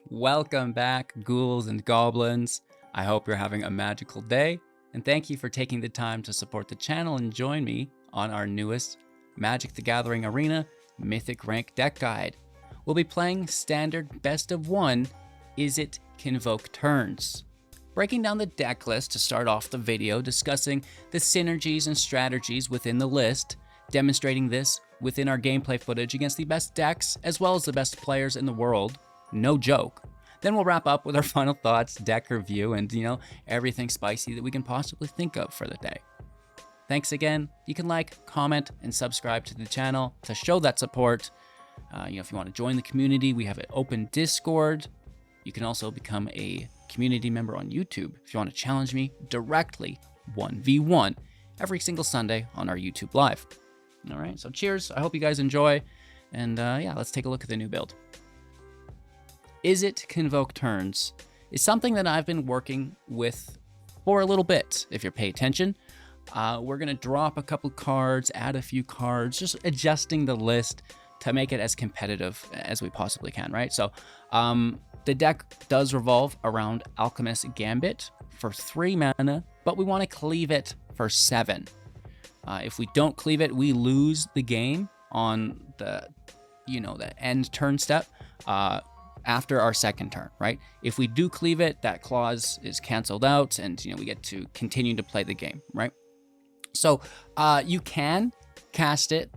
Welcome back, ghouls and goblins. I hope you're having a magical day, and thank you for taking the time to support the channel and join me on our newest Magic the Gathering Arena Mythic Rank Deck Guide. We'll be playing standard best of one, Izzet Convoke turns. Breaking down the deck list to start off the video, discussing the synergies and strategies within the list, demonstrating this within our gameplay footage against the best decks as well as the best players in the world. No joke. Then we'll wrap up with our final thoughts, deck review, and everything spicy that we can possibly think of for the day. Thanks again. You can like, comment, and subscribe to the channel to show that support. If you want to join the community, we have an open Discord. You can also become a community member on YouTube if you want to challenge me directly 1v1 every single Sunday on our YouTube Live. All right, so cheers. I hope you guys enjoy. And let's take a look at the new build. Izzet Convoke turns is something that I've been working with for a little bit. If you pay attention, we're going to drop a couple cards, add a few cards, just adjusting the list to make it as competitive as we possibly can, right? So the deck does revolve around Alchemist Gambit for 3 mana, but we want to cleave it for 7. If we don't cleave it, we lose the game on the end turn step. After our second turn, right? If we do cleave it, that clause is canceled out and we get to continue to play the game, right? So you can cast it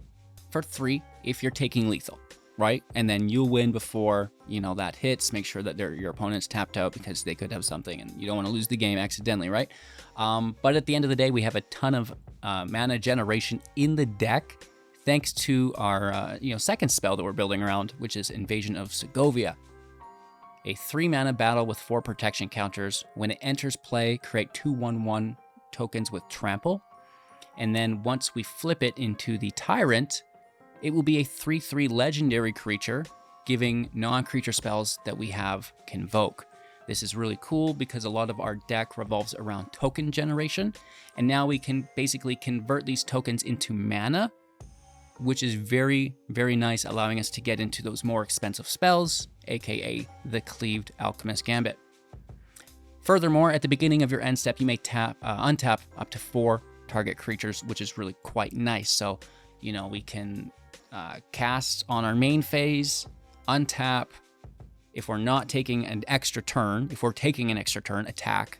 for 3 if you're taking lethal, right? And then you'll win before that hits. Make sure that your opponent's tapped out because they could have something and you don't want to lose the game accidentally, right? But at the end of the day, we have a ton of mana generation in the deck thanks to our second spell that we're building around, which is Invasion of Segovia. A 3-mana battle with 4 protection counters. When it enters play, create 2/1/1 tokens with trample. And then once we flip it into the Tyrant, it will be a 3/3 legendary creature, giving non-creature spells that we have Convoke. This is really cool because a lot of our deck revolves around token generation. And now we can basically convert these tokens into mana, which is very, very nice, allowing us to get into those more expensive spells, aka the cleaved Alchemist Gambit. Furthermore, at the beginning of your end step, you may untap up to 4 target creatures, which is really quite nice. So, we can cast on our main phase, untap. If we're not taking an extra turn, attack,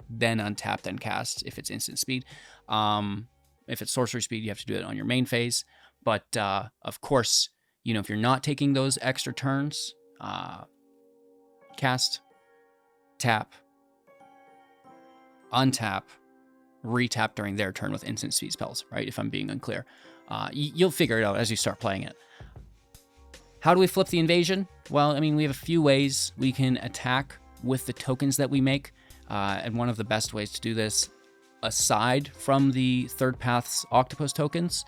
then untap, then cast if it's instant speed. If it's sorcery speed, you have to do it on your main phase. But of course, if you're not taking those extra turns, cast, tap, untap, retap during their turn with instant speed spells, right? If I'm being unclear. You'll figure it out as you start playing it. How do we flip the invasion? Well, we have a few ways. We can attack with the tokens that we make. And one of the best ways to do this, aside from the Third Path's Octopus tokens,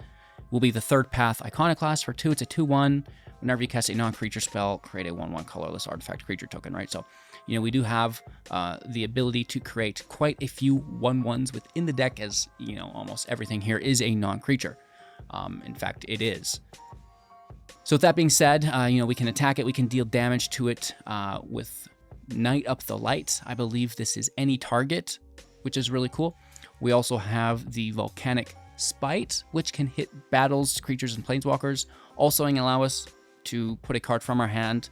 will be the Third Path Iconoclast for 2. It's a 2/1. Whenever you cast a non-creature spell, create a 1/1 colorless artifact creature token, right? So, we do have the ability to create quite a few 1/1s within the deck, as, almost everything here is a non-creature. In fact, it is. So with that being said, we can attack it. We can deal damage to it with Night Up the Light. I believe this is any target, which is really cool. We also have the Volcanic Spite, which can hit battles, creatures, and planeswalkers, also allow us to put a card from our hand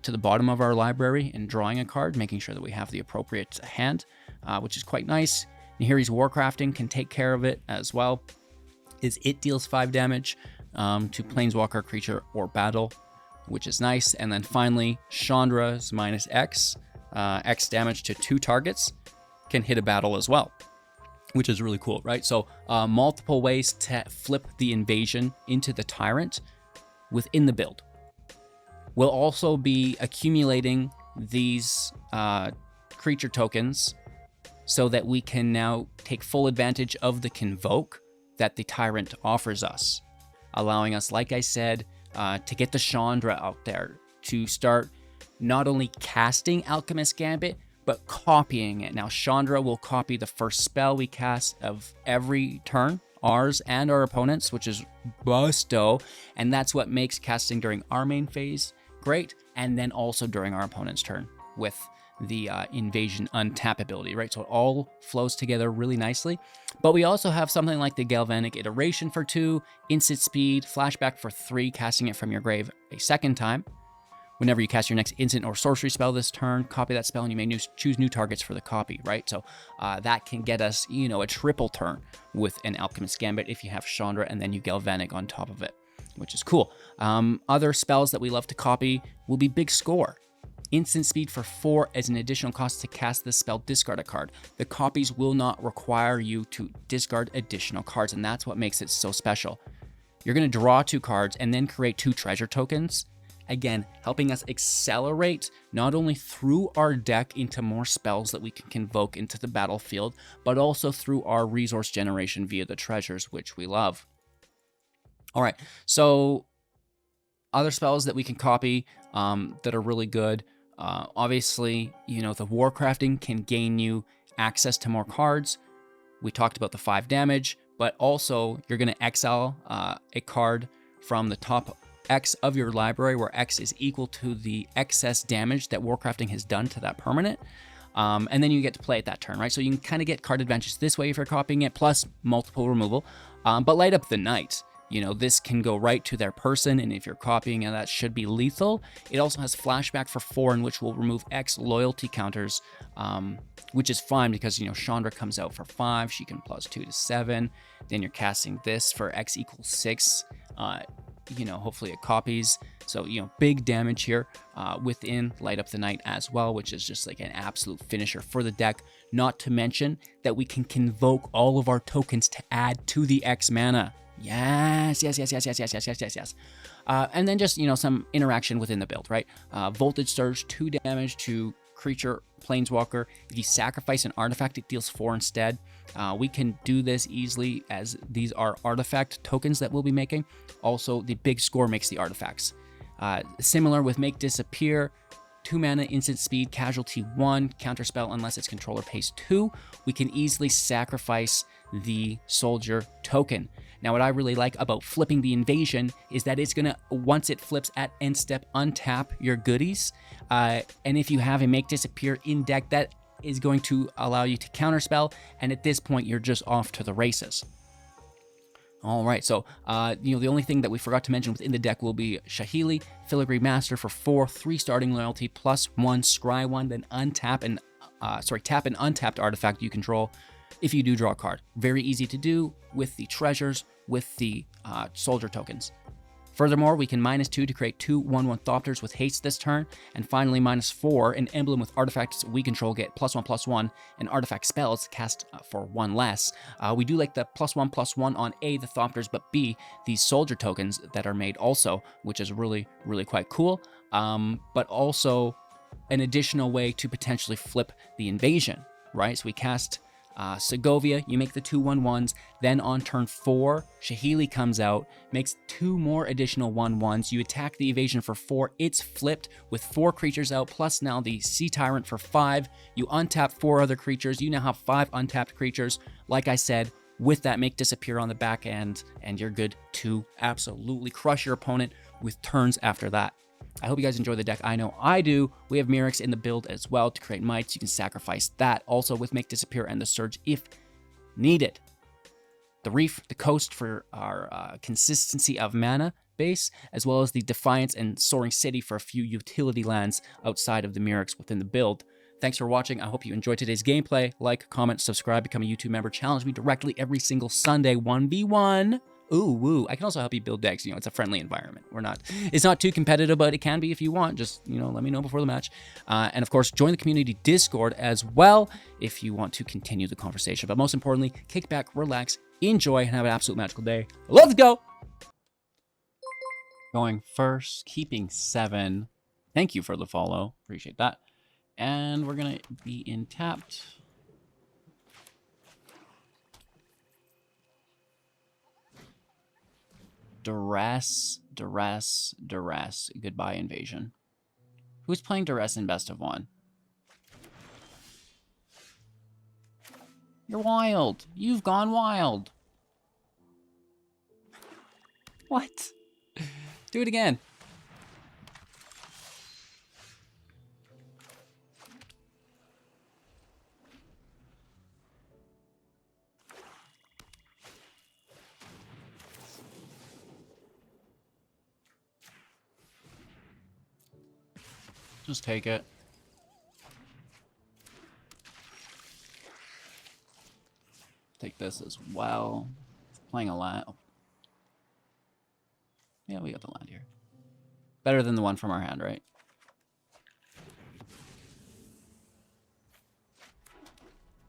to the bottom of our library and drawing a card, making sure that we have the appropriate hand, which is quite nice. Nahiri's Warcrafting can take care of it as well. It deals 5 damage to planeswalker, creature, or battle, which is nice. And then finally, Chandra's -X, X damage to 2 targets, can hit a battle as well, which is really cool, right? So multiple ways to flip the invasion into the Tyrant within the build. We'll also be accumulating these creature tokens so that we can now take full advantage of the Convoke that the Tyrant offers us, allowing us, like I said, to get the Chandra out there, to start not only casting Alchemist Gambit, but copying it. Now, Chandra will copy the first spell we cast of every turn, ours and our opponents, which is busto, and that's what makes casting during our main phase great. And then also during our opponent's turn with the Invasion untap ability, right? So it all flows together really nicely. But we also have something like the Galvanic Iteration for 2, instant speed, flashback for 3, casting it from your grave a second time. Whenever you cast your next instant or sorcery spell this turn, copy that spell and you may choose new targets for the copy, right? So that can get us, you know, a triple turn with an Alchemist Gambit if you have Chandra and then you Galvanic on top of it, which is cool. Other spells that we love to copy will be Big Score. Instant speed for 4 as an additional cost to cast this spell, discard a card. The copies will not require you to discard additional cards, and that's what makes it so special. You're going to draw 2 cards and then create 2 treasure tokens. Again, helping us accelerate not only through our deck into more spells that we can convoke into the battlefield, but also through our resource generation via the treasures, which we love. All right, so other spells that we can copy that are really good. Obviously, you know, the Warcrafting can gain you access to more cards. We talked about the 5 damage, but also you're going to exile a card from the top X of your library, where X is equal to the excess damage that Warcrafting has done to that permanent. And then you get to play it that turn, right? So you can kind of get card advantage this way if you're copying it, plus multiple removal. But Light Up the Night, you know, this can go right to their person, and if you're copying it, that should be lethal. It also has flashback for 4, in which will remove X loyalty counters, which is fine because, you know, Chandra comes out for 5, she can plus 2 to 7. Then you're casting this for X equals 6. You know, hopefully it copies. So, you know, big damage here within Light Up the Night as well, which is just like an absolute finisher for the deck. Not to mention that we can convoke all of our tokens to add to the X mana. Yes. And then just, you know, some interaction within the build, right? Voltage Surge, 2 damage to creature Planeswalker. If you sacrifice an artifact, it deals 4 instead. We can do this easily as these are artifact tokens that we'll be making. Also, the Big Score makes the artifacts. Similar with Make Disappear, 2 mana, instant speed, casualty 1, counterspell unless its controller pays 2. We can easily sacrifice the soldier token. Now, what I really like about flipping the Invasion is that it's gonna, once it flips at end step, untap your goodies. And if you have a Make Disappear in deck, that is going to allow you to counterspell, and at this point, you're just off to the races. All right, so, you know, the only thing that we forgot to mention within the deck will be Saheeli, Filigree Master for 4, 3 starting loyalty, plus 1, scry 1, then tap an untapped artifact you control if you do draw a card. Very easy to do with the treasures, with the soldier tokens. Furthermore, we can -2 to create 2 1/1 Thopters with haste this turn, and finally -4, an emblem with artifacts we control get +1/+1, and artifact spells cast for 1 less. We do like the +1/+1 on A, the Thopters, but B, these soldier tokens that are made also, which is really, really quite cool. But also an additional way to potentially flip the Invasion, right? So we cast Segovia, you make the 2 1/1s, then on turn 4, Saheeli comes out, makes 2 more additional 1/1s, you attack the Evasion for 4, it's flipped with 4 creatures out, plus now the Sea Tyrant for 5, you untap 4 other creatures, you now have 5 untapped creatures, like I said, with that Make Disappear on the back end, and you're good to absolutely crush your opponent with turns after that. I hope you guys enjoy the deck. I know I do. We have Mirrex in the build as well to create mites. You can sacrifice that also with Make Disappear and the Surge if needed. The Reef, the Coast for our consistency of mana base, as well as the Defiance and Soaring City for a few utility lands outside of the Mirrex within the build. Thanks for watching. I hope you enjoyed today's gameplay. Like, comment, subscribe, become a YouTube member. Challenge me directly every single Sunday, 1v1. Ooh, woo. I can also help you build decks. You know, it's a friendly environment. It's not too competitive, but it can be if you want. Just, you know, let me know before the match. And of course, join the community Discord as well if you want to continue the conversation. But most importantly, kick back, relax, enjoy, and have an absolute magical day. Let's go! Going first, keeping 7. Thank you for the follow. Appreciate that. And we're going to be in tapped. Duress. Goodbye, Invasion. Who's playing Duress in best of 1? You're wild. You've gone wild. What? Do it again. Just take it. Take this as well. Playing a land. Oh. Yeah, we got the land here. Better than the one from our hand, right?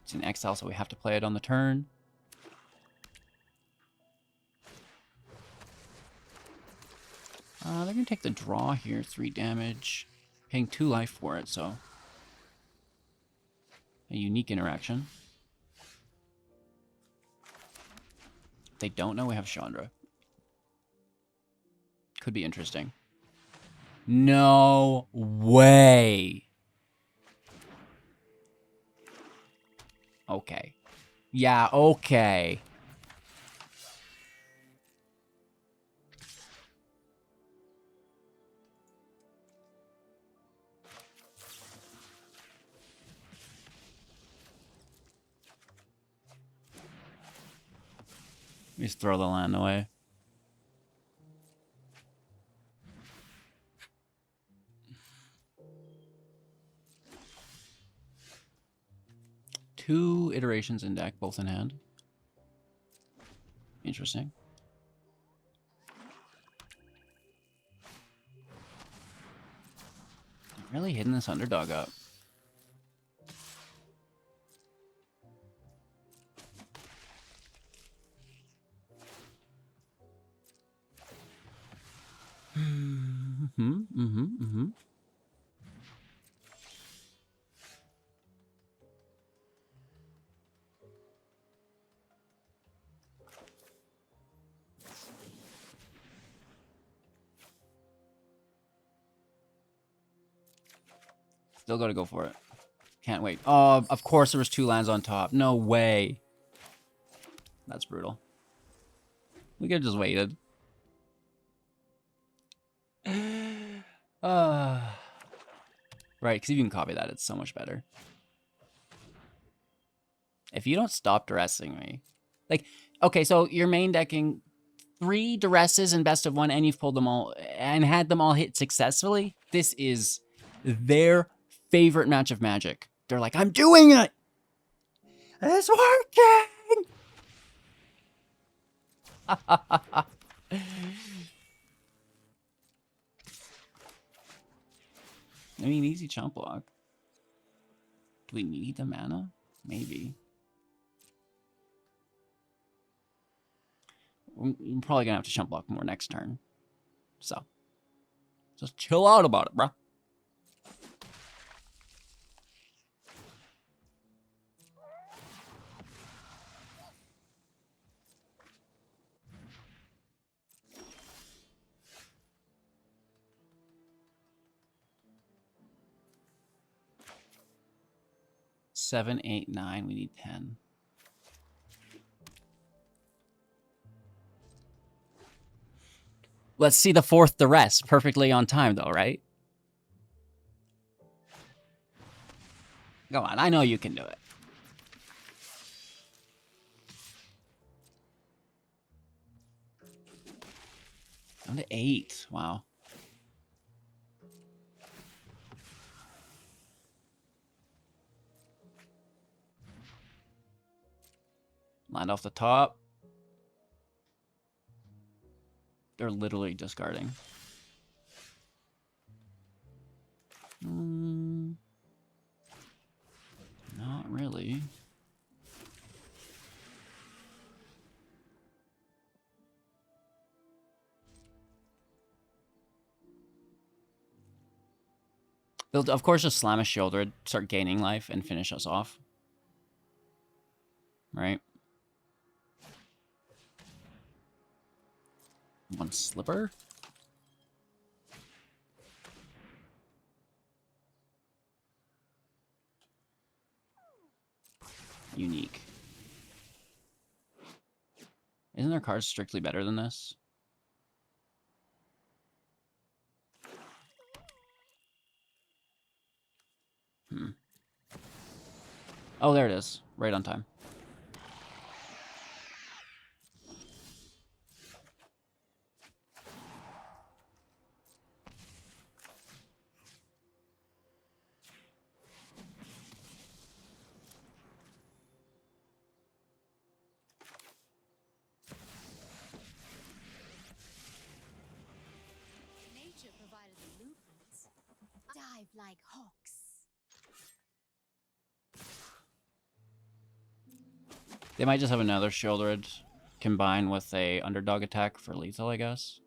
It's an exile, so we have to play it on the turn. They're going to take the draw here, 3 damage. Paying 2 life for it, so... a unique interaction. They don't know we have Chandra. Could be interesting. No way! Okay. Yeah, okay. Just throw the land away. Two iterations in deck, both in hand. Interesting. They're really hitting this underdog up. Still gotta go for it. Can't wait. Oh, of course there was 2 lands on top. No way. That's brutal. We could've just waited. Right, because if you can copy that, it's so much better. If you don't stop dressing me. Like, okay, so you're main decking 3 duresses in best of 1, and you've pulled them all, and had them all hit successfully. This is their favorite match of Magic. They're like, I'm doing it! It's working! I mean, easy chump block. Do we need the mana? Maybe. We're probably gonna have to chump block more next turn. So, just chill out about it, bruh. Seven, 8, 9. We need 10. Let's see the 4th duress. Perfectly on time, though, right? Go on. I know you can do it. Down to 8. Wow. Land off the top. They're literally discarding. Not really. They'll, of course, just slam a Shieldred, start gaining life, and finish us off. Right? 1 slipper. Unique. Isn't their cards strictly better than this? Oh, there it is. Right on time. like hawks. They might just have another Shieldred combined with a underdog attack for lethal, I guess.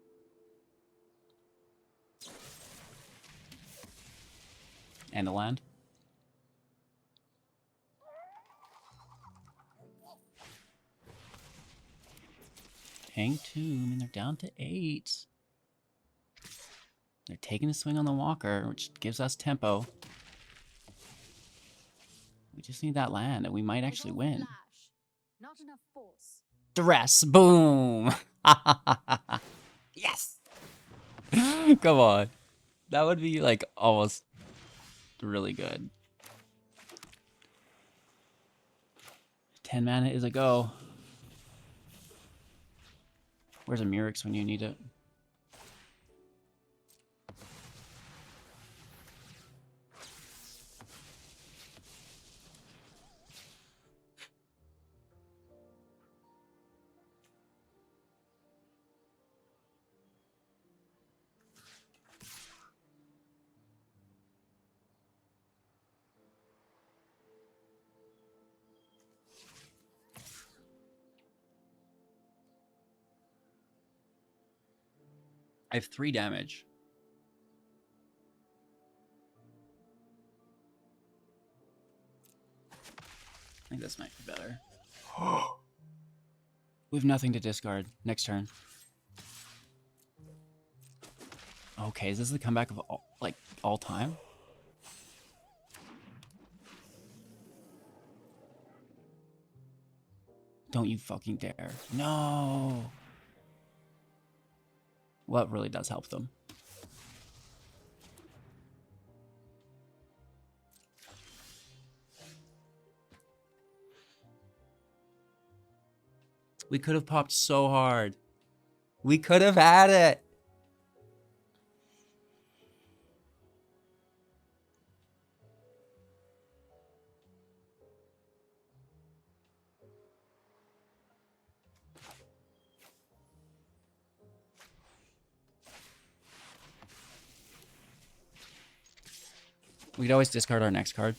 And a land. Hang Tomb, and they're down to 8. They're taking a swing on the Walker, which gives us tempo. We just need that land, and we might actually win. Not enough force. Duress, boom! Yes! Come on. That would be, like, almost really good. 10 mana is a go. Where's a Mirrex when you need it? I have 3 damage. I think this might be better. We have nothing to discard. Next turn. Okay, is this the comeback of all time? Don't you fucking dare. No! Well, that really does help them. We could have popped so hard. We could have had it. We could always discard our next card.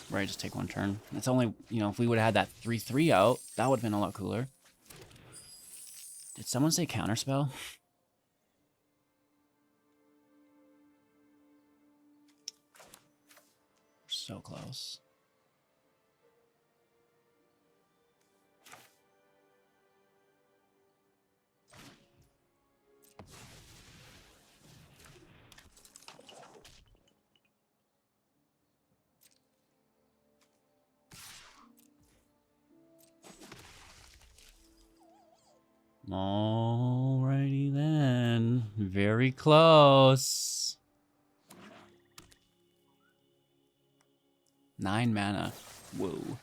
Right, just take one turn. It's only, you know, if we would have had that 3/3 out, that would have been a lot cooler. Did someone say counterspell? We're so close. Alrighty then. Very close. 9 mana. Whoa.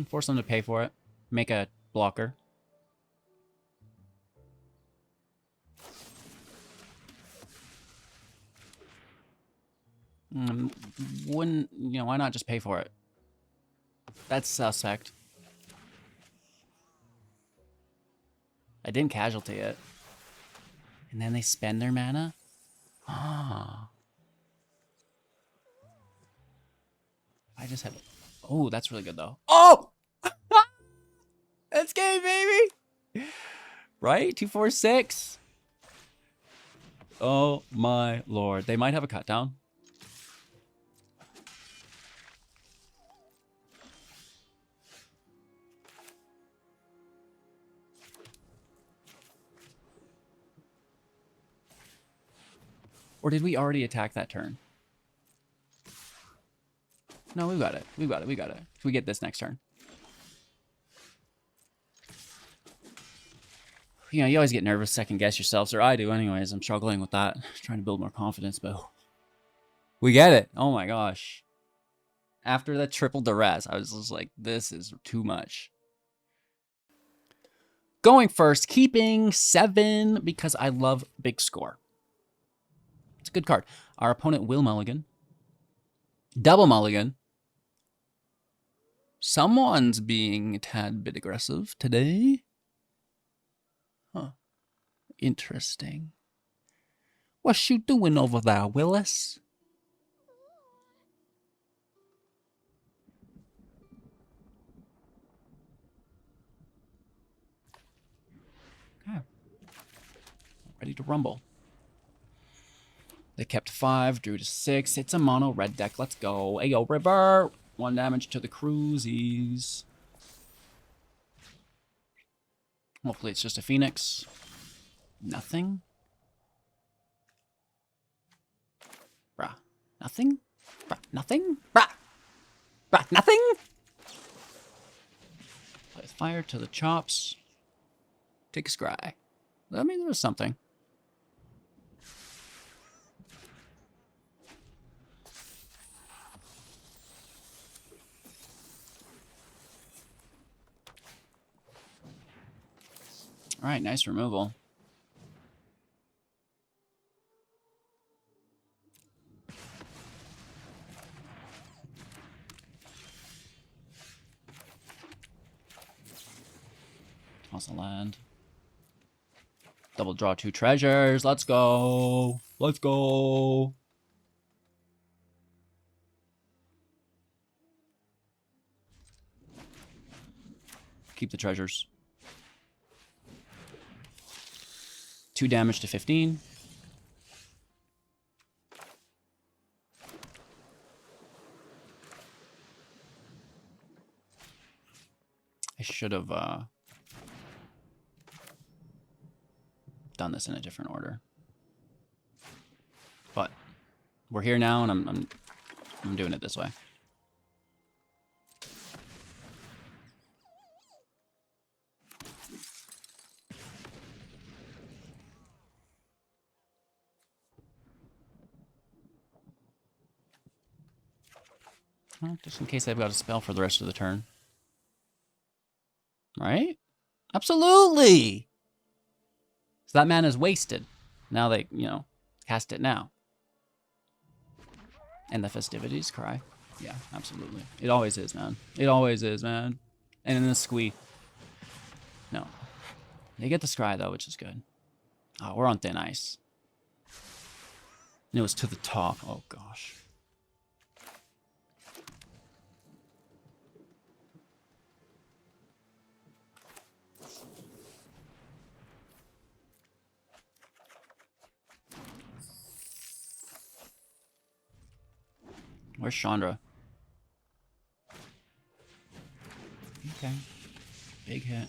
Force them to pay for it. Make a blocker. Wouldn't, you know, why not just pay for it? That's suspect. I didn't casualty it. And then they spend their mana? Ah. I just had... Oh, that's really good, though. Oh! That's game, baby! Right? 2, 4, 6. Oh, my lord. They might have a cut down. Or did we already attack that turn? No, we got it. We got it. We got it. We get this next turn. You know, you always get nervous, second guess yourselves, or I do anyways. I'm struggling with that. Trying to build more confidence, but we get it. Oh my gosh. After that triple duress, I was just like, this is too much. Going first, keeping 7 because I love big score. It's a good card. Our opponent will mulligan. Double mulligan. Someone's being a tad bit aggressive today. Huh. Interesting. What you doing over there, Willis? Okay. Ready to rumble. They kept 5, drew to 6. It's a mono red deck. Let's go. Ayo, River. 1 damage to the cruisies. Hopefully it's just a Phoenix. Nothing. Bruh. Nothing? Bruh. Nothing? Bruh. Bruh. Nothing? Play fire to the chops. Take a scry. I mean, there was something. All right, nice removal. Toss a land. Double draw 2 treasures. Let's go. Let's go. Keep the treasures. 2 damage to 15. I should have done this in a different order. But we're here now, and I'm doing it this way. Well, just in case I've got a spell for the rest of the turn. Right? Absolutely! So that mana is wasted. Now they, you know, cast it now. And the festivities cry. Yeah, absolutely. It always is, man. It always is, man. And then the squee. No. They get the scry, though, which is good. Oh, we're on thin ice. And it was to the top. Oh, gosh. Where's Chandra? Okay. Big hit.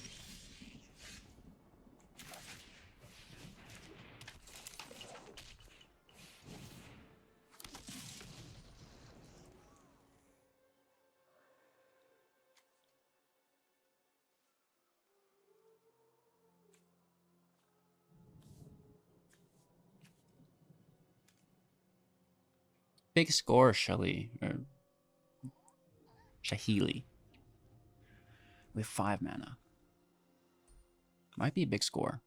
Big score, Shelly. Or Saheeli. We have 5 mana. Might be a big score.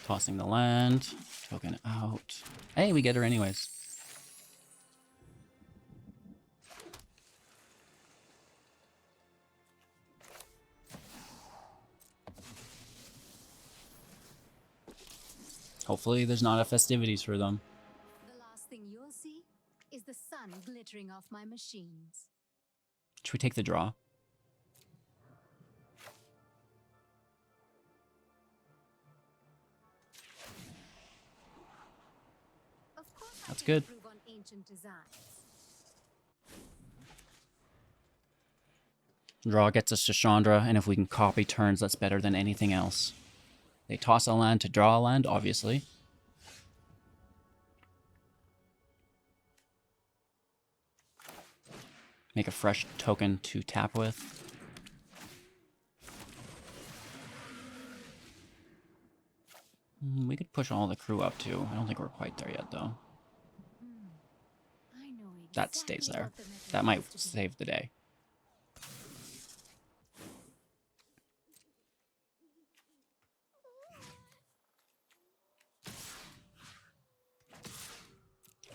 Tossing the land. Token out. Hey, we get her anyways. Hopefully there's not a festivities for them. The last thing you'll see is the sun glittering off my machines. Should we take the draw? Of course, That's I can good. improve on ancient designs. Draw gets us to Chandra, and if we can copy turns, that's better than anything else. They toss a land to draw a land, obviously. Make a fresh token to tap with. We could push all the crew up too. I don't think we're quite there yet, though. That stays there. That might save the day.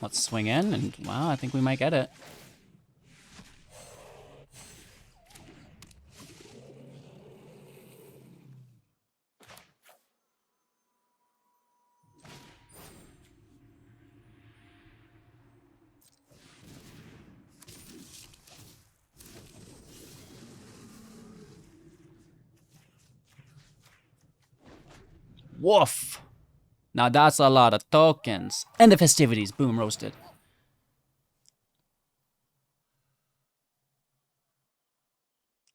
Let's swing in, and wow, I think we might get it. Woof! Now that's a lot of tokens. And the festivities. Boom, roasted.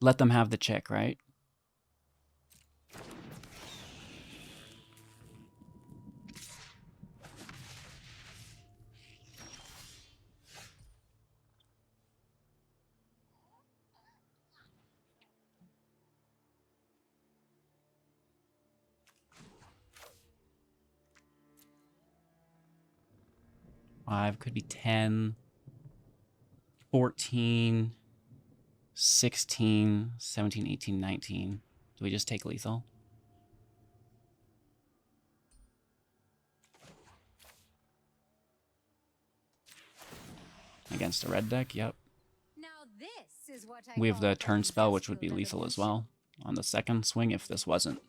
Let them have the check, right? Five, could be 10, 14, 16, 17, 18, 19. Do we just take lethal? Against a red deck, yep. Now this is what We have the turn spell, which would be lethal as well on the second swing if this wasn't.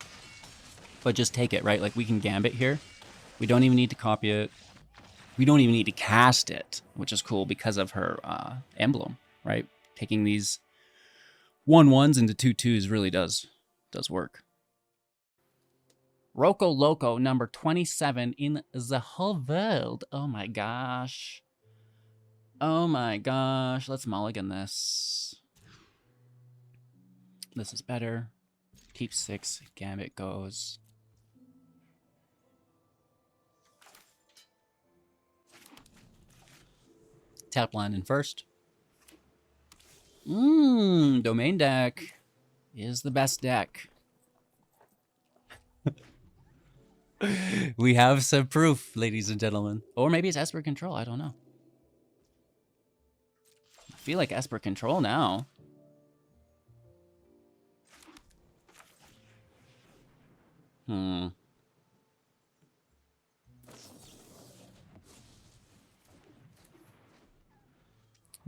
But just take it, right? Like, we can Gambit here. We don't even need to copy it. We don't even need to cast it, which is cool because of her emblem, right? Taking these 1/1s into 2/2s really does work. Roco Loco, number 27 in the whole world. Oh my gosh. Oh my gosh. Let's mulligan this. This is better. Keep 6. Gambit goes. Tap land in first. Domain deck is the best deck. We have some proof, ladies and gentlemen. Or maybe it's Esper Control, I don't know. I feel like Esper Control now.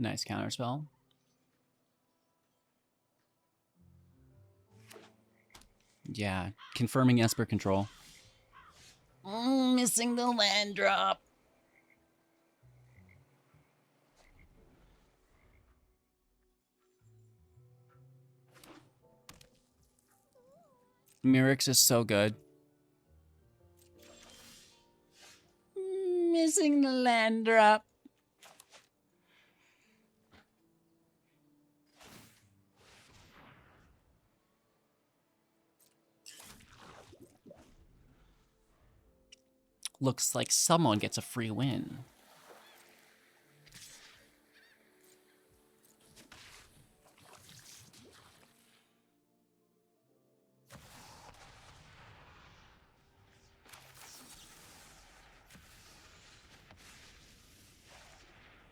Nice counterspell. Yeah, confirming Esper Control. Missing the land drop. Mirrex is so good. Missing the land drop. Looks like someone gets a free win.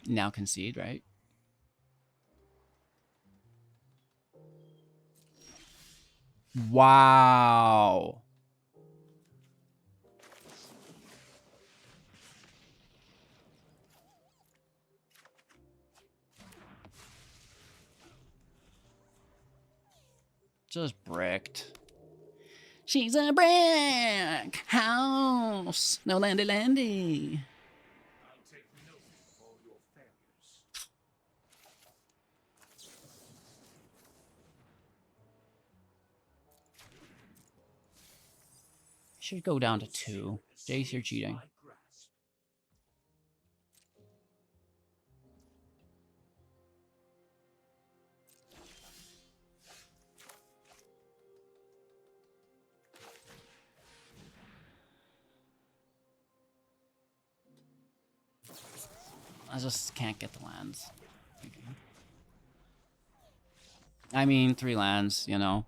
Now concede, right? Wow. Just bricked. She's a brick house. No landy landy. Should go down to 2. Jace, you're cheating. I just can't get the lands. I mean, 3 lands, you know.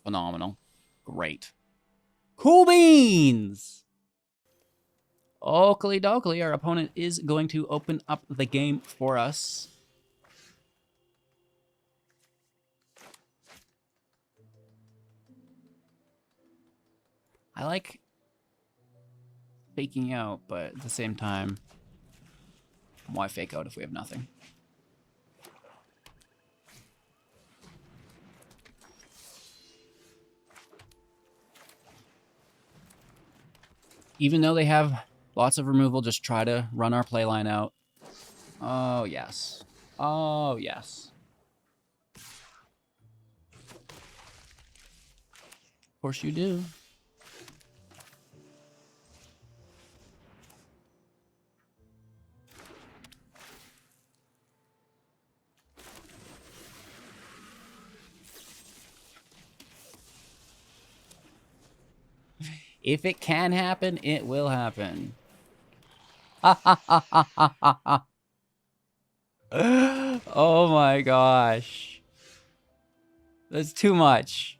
Phenomenal. Great. Cool beans! Oakley dokley, our opponent is going to open up the game for us. I like faking out, but at the same time, why fake out if we have nothing? Even though they have lots of removal, just try to run our playline out. Oh, yes. Oh, yes. Of course you do. If it can happen, it will happen. Oh my gosh. That's too much.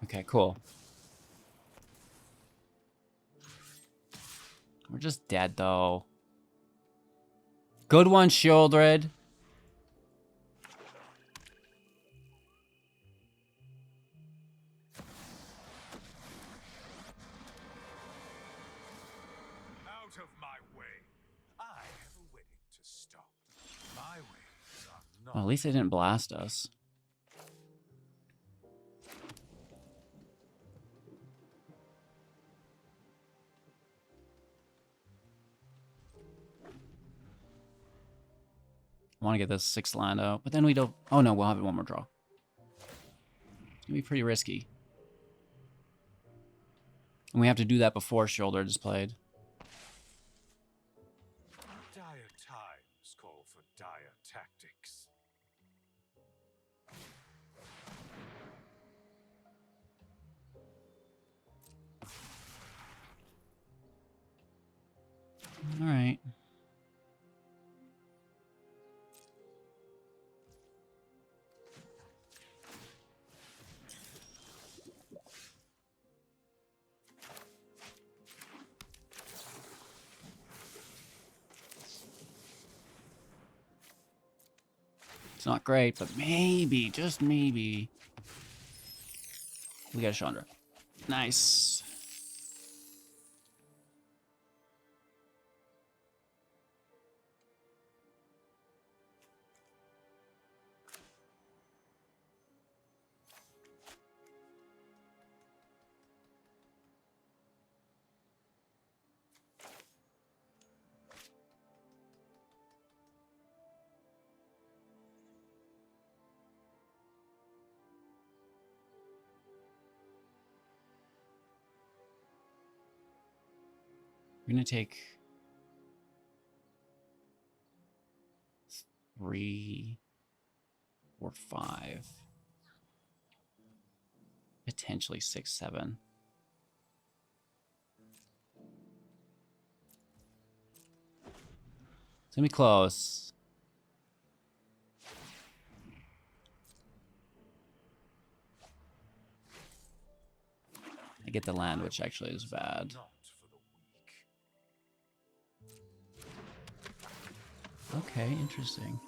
Okay, cool. We're just dead, though. Good one, Shieldred. Out of my way. I have a wedding to stop. My ways are not. Well, at least they didn't blast us. I want to get this 6th land out, but then we don't... Oh no, we'll have it one more draw. It's going to be pretty risky. And we have to do that before Shieldred is played. Dire times call for dire tactics. All right. It's not great, but maybe, just maybe, we got a Chandra. Nice. We're gonna take 3 or 5, potentially 6, 7. It's gonna be close. I get the land, which actually is bad. Not for the weak. Okay, interesting.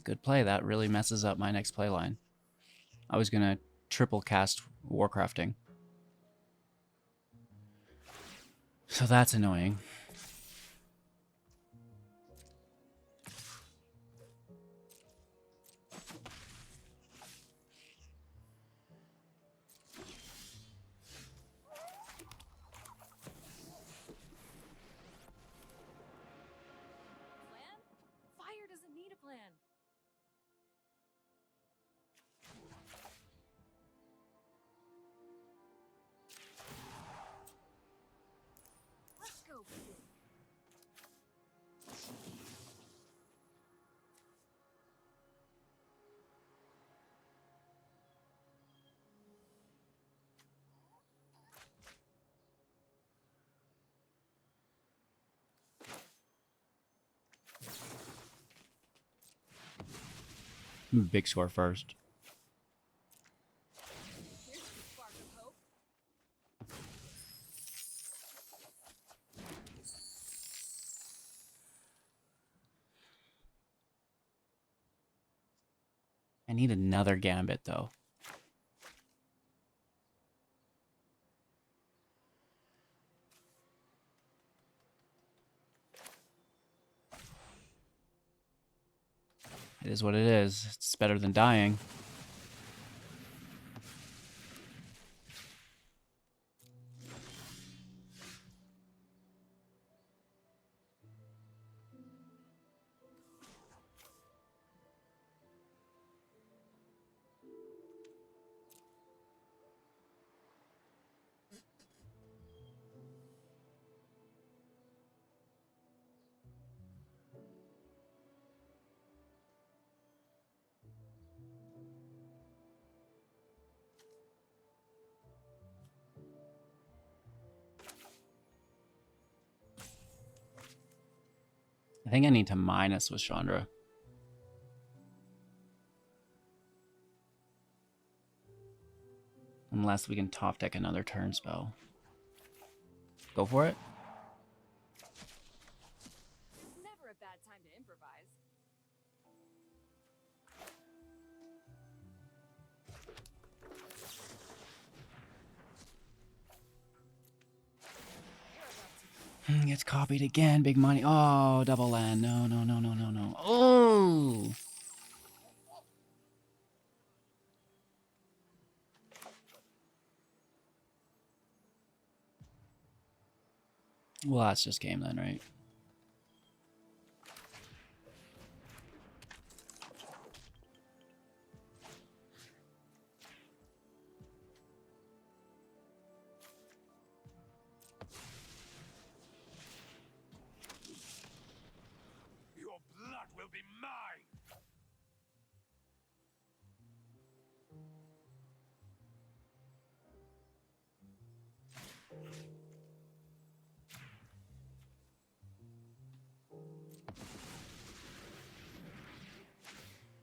Good play. That really messes up my next play line. I was gonna triple cast Warcrafting. So that's annoying. Big score first. Here's the spark of hope. I need another Gambit, though. It is what it is. It's better than dying. I think I need to minus with Chandra. Unless we can top deck another turn spell. Go for it. Never a bad time to improvise. Gets copied again. Big money. Oh, double land. No, no, no, no, no, no. Oh! Well, that's just game then, right? Your blood will be mine!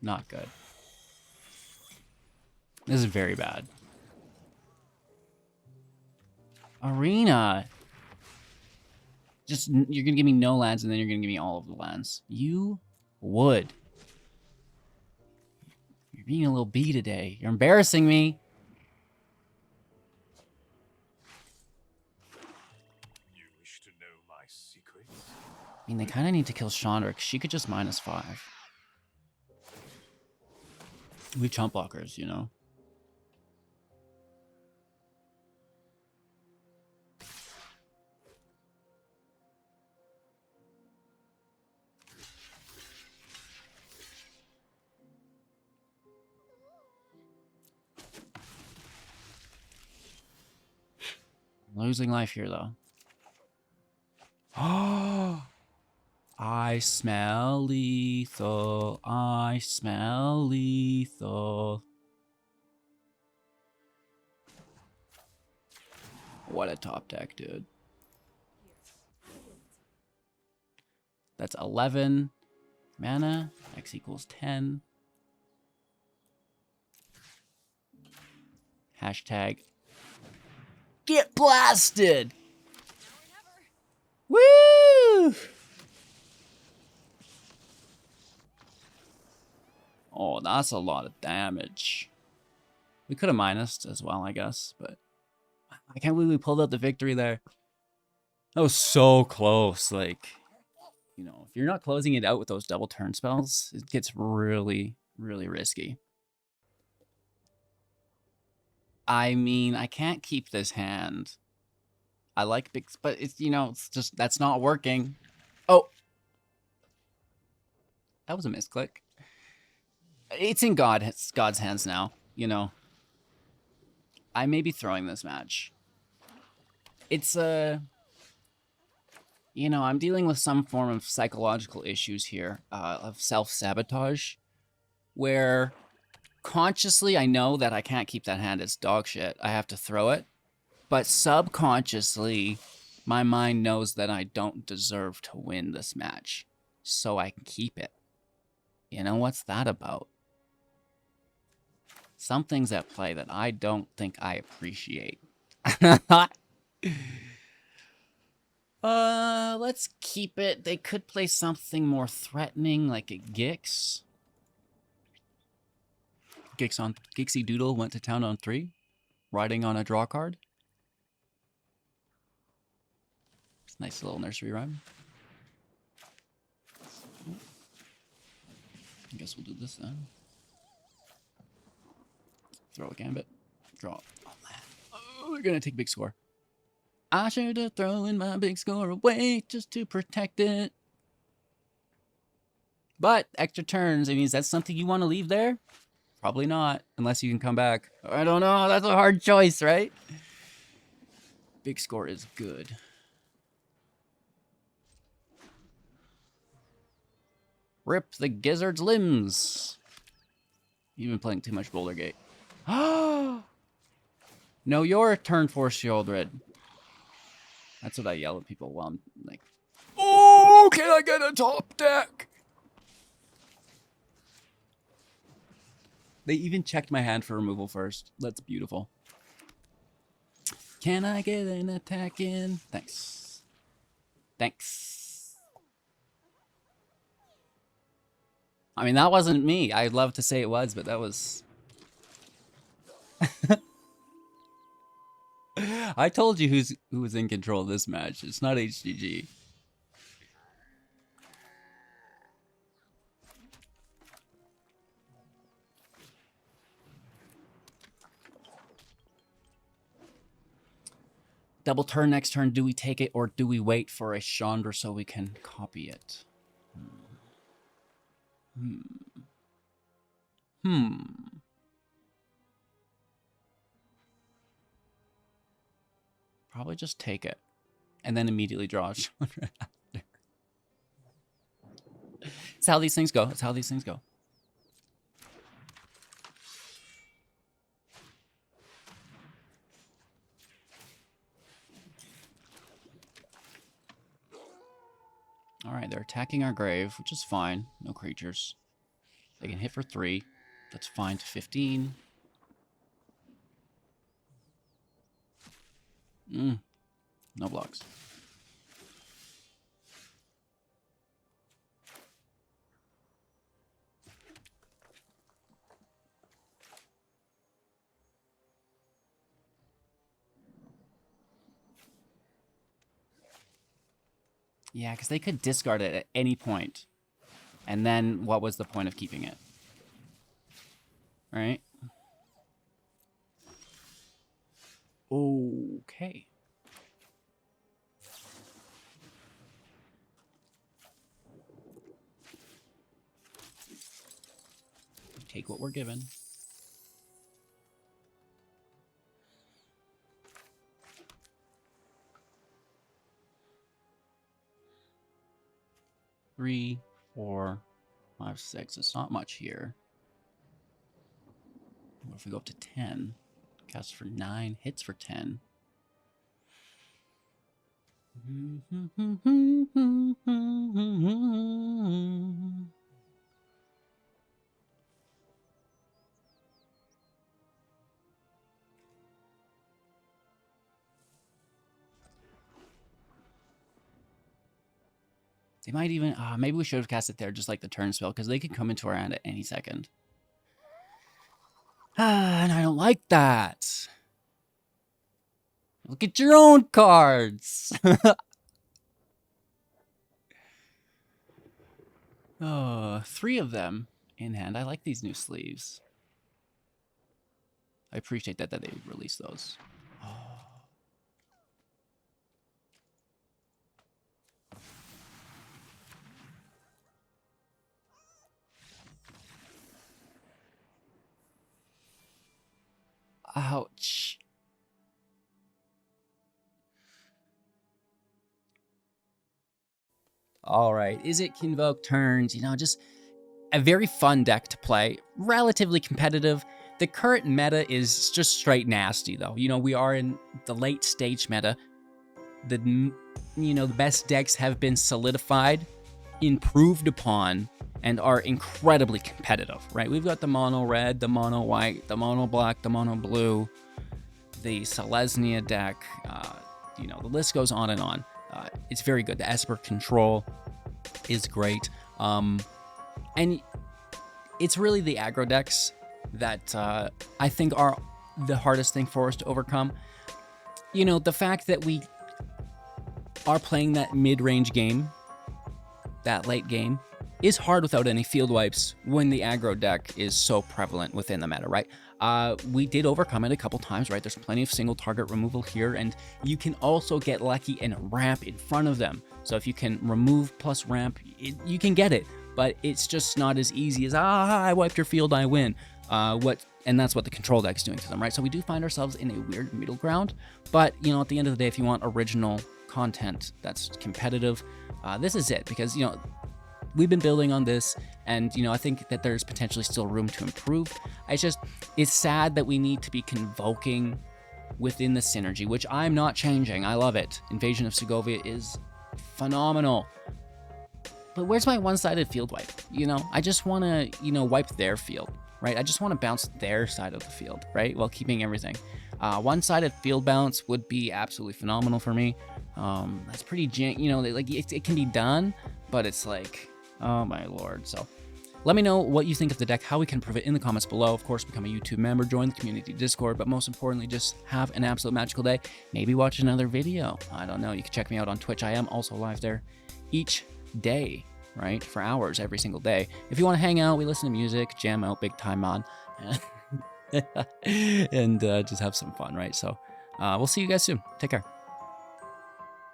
Not good. This is very bad. Arena! Just, you're gonna give me no lands and then you're gonna give me all of the lands. You would. You're being a little bee today. You're embarrassing me. You wish to know my secrets? I mean, they kind of need to kill Chandra, 'cause she could just -5. We have chump blockers, you know? Losing life here, though. Oh! I smell lethal. I smell lethal. What a top deck, dude. That's 11 mana. X equals 10. Hashtag get blasted. Woo! Oh, that's a lot of damage. We could have minused as well, I guess, but I can't believe we pulled out the victory there. That was so close. Like, you know, if you're not closing it out with those double turn spells, it gets really, really risky. I mean, I can't keep this hand. I like big, but it's, you know, it's just, that's not working. Oh. That was a misclick. It's in God's hands now, you know. I may be throwing this match. It's you know, I'm dealing with some form of psychological issues here, of self-sabotage, where consciously I know that I can't keep that hand. It's dog shit. I have to throw it. But subconsciously, my mind knows that I don't deserve to win this match, so I can keep it. You know, what's that about? some things at play that I don't think I appreciate. Let's keep it. They could play something more threatening, like a Gix. Gixie Doodle went to town on 3, riding on a draw card. It's a nice little nursery rhyme. I guess we'll do this then. Throw a Gambit. Draw. Oh, man. Oh, we're gonna take a big score. I should have thrown my big score away just to protect it. But extra turns, I mean, is that something you want to leave there? Probably not, unless you can come back. I don't know, that's a hard choice, right? Big score is good. Rip the gizzard's limbs. You've been playing too much Boulder Gate. No, your turn for Shieldred. That's what I yell at people while I'm like, oh, can I get a top deck? They even checked my hand for removal first. That's beautiful. Can I get an attack in? Thanks. Thanks. I mean, that wasn't me. I'd love to say it was, but that was... I told you who was in control of this match. It's not HGG. Double turn next turn. Do we take it or do we wait for a Chandra so we can copy it? Probably just take it. And then immediately draw a Chandra after. It's how these things go. It's how these things go. Alright, they're attacking our grave, which is fine. No creatures. They can hit for 3. That's fine to 15. No blocks. Yeah, because they could discard it at any point. And then what was the point of keeping it? Right? Okay. Take what we're given. Three, 4, 5, 6. It's not much here. What if we go up to 10? Cast for 9, hits for 10. They might even... maybe we should have cast it there, just like the turn spell, because they could come into our hand at any second. And I don't like that. Look at your own cards. 3 of them in hand. I like these new sleeves. I appreciate that they released those. Ouch. All right, Izzet Convoke turns, you know, just a very fun deck to play, relatively competitive. The current meta is just straight nasty, though. You know, we are in the late stage meta. The best decks have been solidified. improved upon and are incredibly competitive, right? We've got the mono red, the mono white, the mono black, the mono blue, the Selesnya deck, you know, the list goes on and on. It's very good. The Esper control is great. And it's really the aggro decks that I think are the hardest thing for us to overcome. You know, the fact that we are playing that mid-range game, that late game, is hard without any field wipes when the aggro deck is so prevalent within the meta, right? We did overcome it a couple times, right? There's plenty of single target removal here, and you can also get lucky and ramp in front of them. So if you can remove plus ramp, you can get it, but it's just not as easy as, I wiped your field, I win. And that's what the control deck's doing to them, right? So we do find ourselves in a weird middle ground, but, you know, at the end of the day, if you want original content that's competitive, this is it, because, you know, we've been building on this, and, you know, I think that there's potentially still room to improve. It's sad that we need to be convoking within the synergy, which I'm not changing. I love it. Invasion of Segovia is phenomenal. But where's my one-sided field wipe? You know, I just want to, you know, wipe their field, right? I just want to bounce their side of the field, right? While keeping everything. One-sided field bounce would be absolutely phenomenal for me. That's pretty, you know, like it can be done, but it's like, oh my lord. So let me know what you think of the deck, how we can improve it in the comments below. Of course, become a YouTube member, join the community Discord, but most importantly, just have an absolute magical day. Maybe watch another video. I don't know. You can check me out on Twitch. I am also live there each day, right? For hours every single day. If you want to hang out, we listen to music, jam out big time on, and just have some fun, right? So we'll see you guys soon. Take care.